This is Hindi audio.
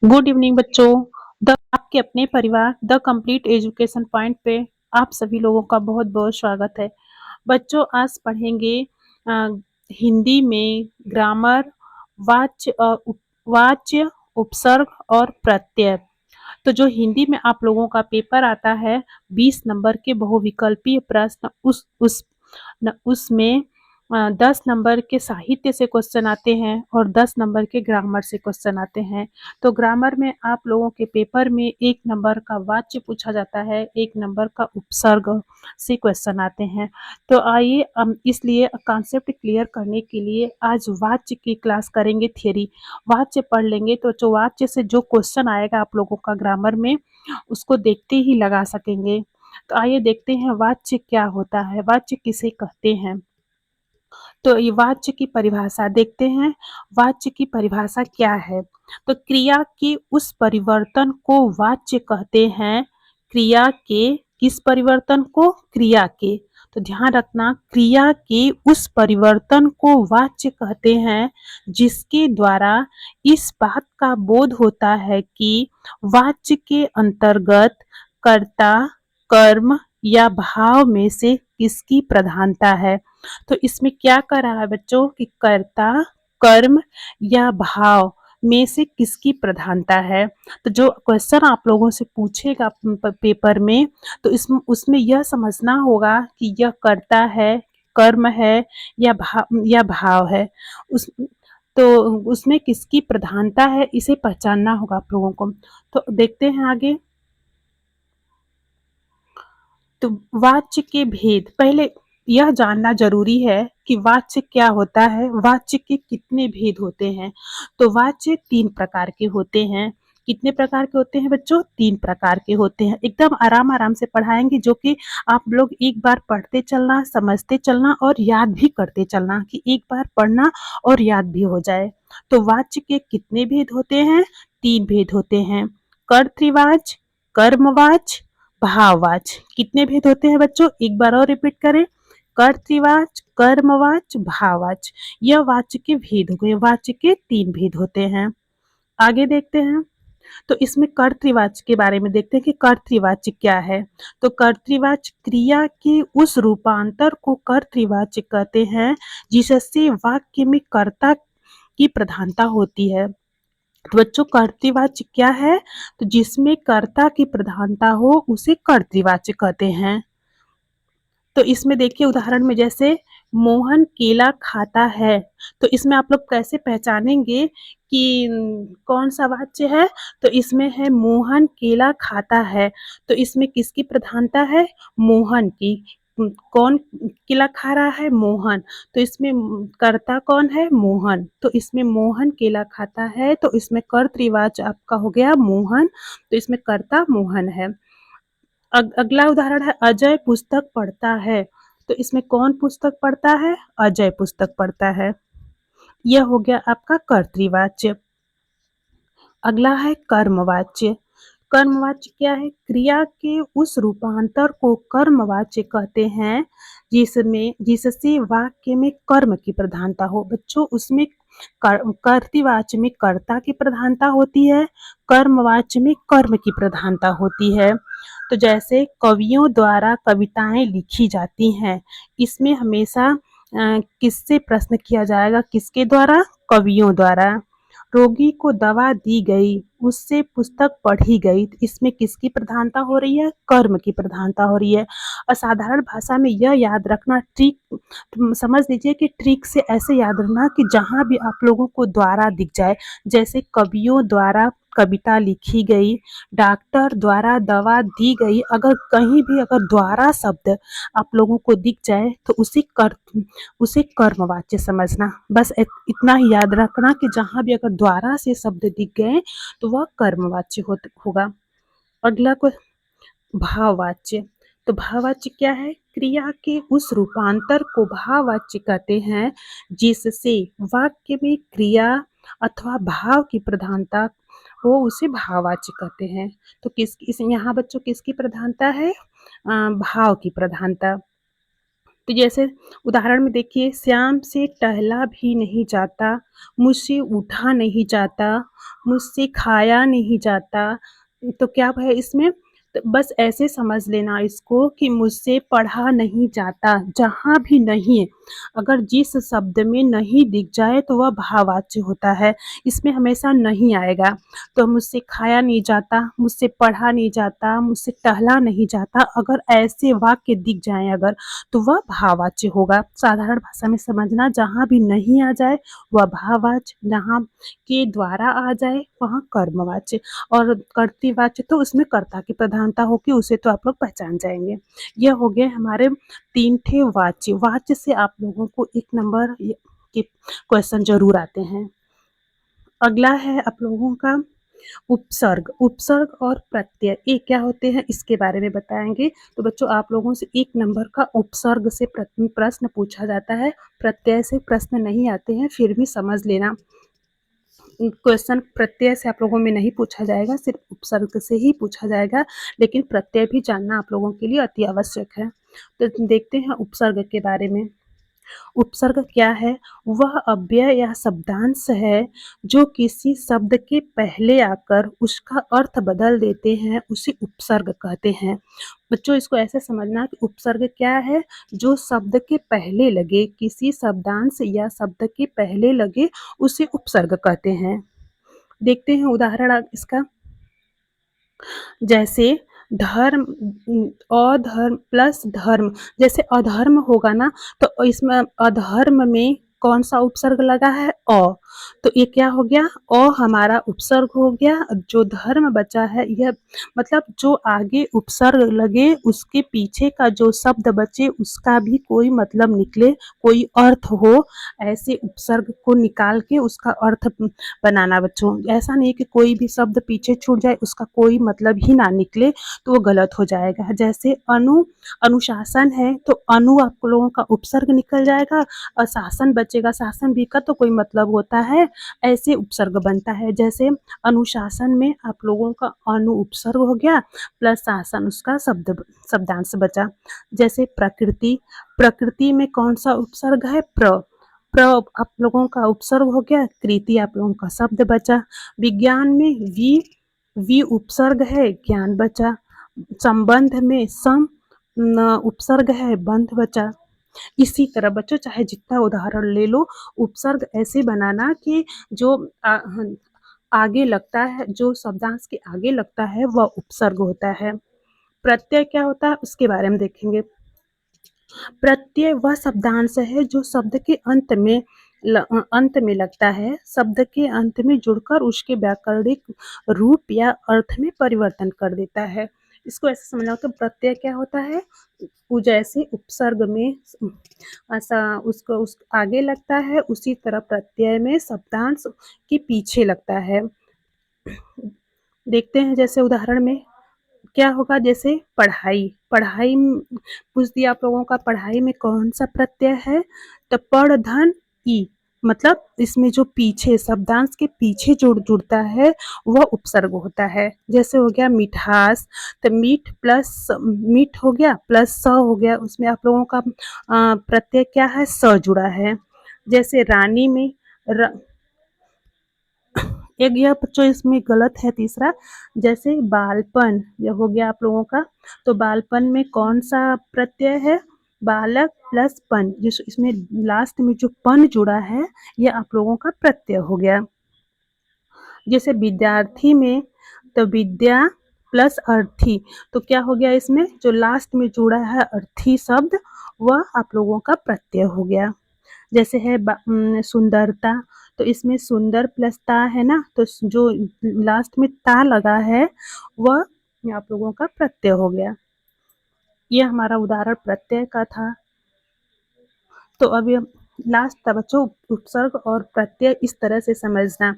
गुड इवनिंग बच्चों। द आपके अपने परिवार द कंप्लीट एजुकेशन पॉइंट पे आप सभी लोगों का बहुत बहुत स्वागत है। बच्चों आज पढ़ेंगे अ, हिंदी में ग्रामर, वाच्य, उपसर्ग और प्रत्यय। तो जो हिंदी में आप लोगों का पेपर आता है 20 नंबर के बहुविकल्पीय प्रश्न, उसमें 10 नंबर के साहित्य से क्वेश्चन आते हैं और 10 नंबर के ग्रामर से क्वेश्चन आते हैं। तो ग्रामर में आप लोगों के पेपर में 1 नंबर का वाच्य पूछा जाता है, 1 नंबर का उपसर्ग से क्वेश्चन आते हैं। तो आइए हम इसलिए कॉन्सेप्ट क्लियर करने के लिए आज वाच्य की क्लास करेंगे, थियरी। वाच्य पढ़ लेंगे तो जो वाच्य से जो क्वेश्चन आएगा आप लोगों का ग्रामर में, उसको देखते ही लगा सकेंगे। तो आइए देखते हैं वाच्य क्या होता है, वाच्य किसे कहते हैं। तो ये वाच्य की परिभाषा देखते हैं। वाच्य की परिभाषा क्या है? तो क्रिया के उस परिवर्तन को वाच्य कहते हैं। क्रिया के किस परिवर्तन को? क्रिया के। तो ध्यान रखना, क्रिया के उस परिवर्तन को वाच्य कहते हैं जिसके द्वारा इस बात का बोध होता है कि वाच्य के अंतर्गत कर्ता, कर्म या भाव में से किसकी प्रधानता है। तो इसमें क्या कर रहा है बच्चों कि कर्ता, कर्म या भाव में से किसकी प्रधानता है। तो जो क्वेश्चन आप लोगों से पूछेगा पेपर में, तो इसमें उसमें यह समझना होगा कि यह कर्ता है, कर्म है या भाव है। उस तो उसमें किसकी प्रधानता है इसे पहचानना होगा आप लोगों को। तो देखते हैं आगे। तो वाच्य के भेद, पहले यह जानना जरूरी है कि वाच्य क्या होता है, वाच्य के कितने भेद होते हैं। तो वाच्य 3 प्रकार के होते हैं। कितने प्रकार के होते हैं बच्चों? 3 प्रकार के होते हैं। एकदम आराम आराम से पढ़ाएंगे, जो कि आप लोग एक बार पढ़ते चलना, समझते चलना और याद भी करते चलना, कि एक बार पढ़ना और याद भी हो जाए। तो वाच्य के कितने भेद होते हैं? 3 भेद होते हैं। कर्तृवाच्य, कर्मवाच्य, भाववाच्य। कितने भेद होते हैं बच्चों? एक बार और रिपीट करें। कर्तृवाच्य, कर्मवाच्य, भाववाच्य। यह वाच्य के भेद हो गए। वाच्य के 3 भेद होते हैं। आगे देखते हैं। तो इसमें कर्तृवाच्य के बारे में देखते हैं कि कर्तृवाच्य क्या है। तो कर्तृवाच्य क्रिया के उस रूपांतर को कर्तृवाच्य कहते हैं जिससे वाक्य में कर्ता की प्रधानता होती है। तो बच्चों कर्तृवाच्य क्या है? तो जिसमें कर्ता की प्रधानता हो उसे कर्तृवाच्य कहते हैं। तो इसमें देखिए उदाहरण में, जैसे मोहन केला खाता है। तो इसमें आप लोग कैसे पहचानेंगे कि कौन सा वाच्य है? तो इसमें है मोहन केला खाता है। तो इसमें किसकी प्रधानता है? मोहन की। कौन केला खा रहा है? मोहन। तो इसमें कर्ता कौन है? मोहन। तो इसमें मोहन केला खाता है, तो इसमें कर्तृवाच्य आपका हो गया मोहन। तो इसमें कर्ता मोहन है। अगला उदाहरण है अजय पुस्तक पढ़ता है। तो इसमें कौन पुस्तक पढ़ता है? अजय पुस्तक पढ़ता है। यह हो गया आपका कर्तृवाच्य। अगला है कर्मवाच्य। कर्मवाच्य क्या है? क्रिया के उस रूपांतर को कर्मवाच्य कहते हैं जिससे वाक्य में कर्म की प्रधानता हो। बच्चों उसमें कर्तृवाच्य में कर्ता की प्रधानता होती है, कर्मवाच्य में कर्म की प्रधानता होती है। तो जैसे कवियों द्वारा कविताएं लिखी जाती हैं, इसमें हमेशा किससे प्रश्न किया जाएगा? किसके द्वारा? कवियों द्वारा। रोगी को दवा दी गई, उससे पुस्तक पढ़ी गई। इसमें किसकी प्रधानता हो रही है? कर्म की प्रधानता हो रही है। असाधारण भाषा में यह याद रखना, ट्रिक समझ लीजिए कि ट्रिक से ऐसे याद रखना कि जहाँ भी आप लोगों को द्वारा दिख जाए, जैसे कवियों द्वारा कविता लिखी गई, डॉक्टर द्वारा दवा दी गई, अगर कहीं भी अगर द्वारा शब्द आप लोगों को दिख जाए तो उसे कर्मवाच्य समझना। बस इतना ही याद रखना कि जहाँ भी अगर द्वारा से शब्द दिख गए तो वह कर्मवाच्य होगा। अगला को भाववाच्य। तो भाववाच्य क्या है? क्रिया के उस रूपांतर को भाववाच्य कहते हैं जिससे वाक्य में क्रिया अथवा भाव की प्रधानता हो, उसे भाववाच्य कहते हैं। तो यहाँ बच्चों किसकी प्रधानता है? भाव की प्रधानता। तो जैसे उदाहरण में देखिए, श्याम से टहला भी नहीं जाता, मुझसे उठा नहीं जाता, मुझसे खाया नहीं जाता। तो क्या है इसमें? तो बस ऐसे समझ लेना इसको कि मुझसे पढ़ा नहीं जाता, जहाँ भी नहीं, अगर जिस शब्द में नहीं दिख जाए तो वह भाववाच्य होता है, इसमें हमेशा नहीं आएगा। तो मुझसे खाया नहीं जाता, मुझसे पढ़ा नहीं जाता, मुझसे टहला नहीं जाता, अगर ऐसे वाक्य दिख जाएँ अगर, तो वह भाववाच्य होगा। साधारण भाषा में समझना, जहाँ भी नहीं आ जाए वह भाववाच्य, जहाँ के द्वारा आ जाए वहाँ कर्मवाच्य, और कर्तृवाच्य तो उसमें कर्ता की प्रधानता होगी, उसे तो आप लोग पहचान जाएंगे। यह हो गए हमारे 3 ठे वाच्य। वाच्य से आप लोगों को 1 नंबर के क्वेश्चन जरूर आते हैं। अगला है आप लोगों का उपसर्ग। उपसर्ग और प्रत्यय ये क्या होते हैं इसके बारे में बताएंगे। तो बच्चों, आप लोगों से 1 नंबर का उपसर्ग से प्रश्न पूछा जाता है, प्रत्यय से प्रश्न नहीं आते हैं, फिर भी समझ लेना। क्वेश्चन प्रत्यय से आप लोगों में नहीं पूछा जाएगा, सिर्फ उपसर्ग से ही पूछा जाएगा, लेकिन प्रत्यय भी जानना आप लोगों के लिए अति आवश्यक है। तो देखते हैं उपसर्ग के बारे में। उपसर्ग क्या है? वह अव्यय या शब्दांश है जो किसी शब्द के पहले आकर उसका अर्थ बदल देते हैं, उसे उपसर्ग कहते हैं। बच्चों, इसको ऐसे समझना कि उपसर्ग क्या है? जो शब्द के पहले लगे, किसी शब्दांश या शब्द के पहले लगे, उसे उपसर्ग कहते हैं। देखते हैं उदाहरण इसका। जैसे धर्म, अधर्म प्लस धर्म, जैसे अधर्म होगा ना, तो इसमें अधर्म में कौन सा उपसर्ग लगा है? अ। तो ये क्या हो गया? अ हमारा उपसर्ग हो गया। जो धर्म बचा है, यह मतलब जो आगे उपसर्ग लगे उसके पीछे का जो शब्द बचे उसका भी कोई मतलब निकले, कोई अर्थ हो, ऐसे उपसर्ग को निकाल के उसका अर्थ बनाना बच्चों। ऐसा नहीं कि कोई भी शब्द पीछे छूट जाए, उसका कोई मतलब ही ना निकले, तो वो गलत हो जाएगा। जैसे अनुशासन है, तो अनु आप लोगों का उपसर्ग निकल जाएगा, और शासन बचेगा, शासन भी का तो कोई मतलब होता है, ऐसे उपसर्ग बनता है। जैसे अनुशासन में आप लोगों का अनु उपसर्ग हो गया, प्लस शासन उसका शब्दांश बचा। जैसे प्रकृति, प्रकृति में कौन सा उपसर्ग है? प्र आप लोगों का उपसर्ग हो गया, कृति आप लोगों का शब्द बचा। विज्ञान में वी उपसर्ग है, ज्ञान बचा। संबंध में सम उपसर्ग है, बंध बचा। इसी तरह बच्चों, चाहे जितना उदाहरण ले लो, उपसर्ग ऐसे बनाना कि जो आगे लगता है, जो शब्दांश के आगे लगता है वह उपसर्ग होता है। प्रत्यय क्या होता है उसके बारे में देखेंगे। प्रत्यय वह शब्दांश है जो शब्द के अंत में लगता है, शब्द के अंत में जुड़कर उसके व्याकरणिक रूप या अर्थ में परिवर्तन कर देता है। इसको ऐसे समझना होता है, प्रत्यय क्या होता है? वो जैसे उपसर्ग में ऐसा उसको उस आगे लगता है, उसी तरह प्रत्यय में शब्दांश के पीछे लगता है। देखते हैं जैसे उदाहरण में क्या होगा। जैसे पढ़ाई, पढ़ाई पूछ दिया आप लोगों का, पढ़ाई में कौन सा प्रत्यय है? तो पढ़ धन ई, मतलब इसमें जो पीछे शब्दांश के पीछे जुड़ता है वह उपसर्ग होता है। जैसे हो गया मिठास, तो मीठ प्लस मीठ हो गया प्लस स हो गया, उसमें आप लोगों का प्रत्यय क्या है? स जुड़ा है। जैसे रानी में एक यह बच्चों इसमें गलत है तीसरा। जैसे बालपन, यह हो गया आप लोगों का, तो बालपन में कौन सा प्रत्यय है? बालक प्लस पन, जिस इसमें लास्ट में जो पन जुड़ा है यह आप लोगों का प्रत्यय हो गया। जैसे विद्यार्थी में, तो विद्या प्लस अर्थी, तो क्या हो गया? इसमें जो लास्ट में जुड़ा है अर्थी शब्द, वह आप लोगों का प्रत्यय हो गया। जैसे है सुंदरता, तो इसमें सुंदर प्लस ता है ना, तो जो लास्ट में ता लगा है वह आप लोगों का प्रत्यय हो गया। ये हमारा उदाहरण प्रत्यय का था। तो अब ये लास्ट था बच्चों, उपसर्ग और प्रत्यय इस तरह से समझना।